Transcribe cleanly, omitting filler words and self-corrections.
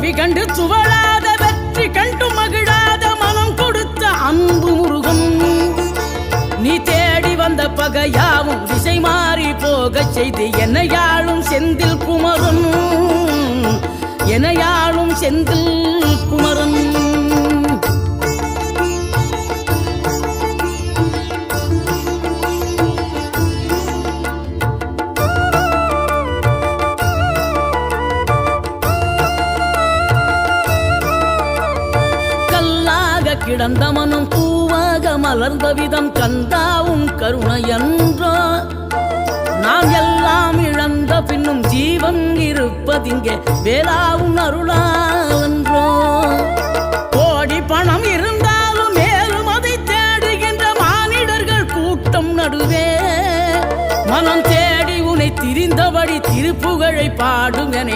வழி கண்டு துவளாத வெற்றி கண்டு மகிழாத மனம் கொடுத்த அன்பு முருகன். நீ தேடி வந்த பகையாவும் திசை மாறி போகச் செய்து என்னையாளும் செந்தில் குமரன், என்னையாளும் செந்தில் குமரன். கிடந்த மனம் பூவாக மலர்ந்த விதம் கந்தாவும் கருணை என்றோ. நாம் எல்லாம் இழந்த பின்னும் ஜீவன் இருப்பதிங்கே வேளாவும் அருளாவென்றோ. கோடி பணம் இருந்தாலும் மேலும் அதை தேடுகின்ற மானிடர்கள் கூட்டம் நடுவே மனம் தேடி உனை திரிந்தபடி திருப்புகழை பாடும் என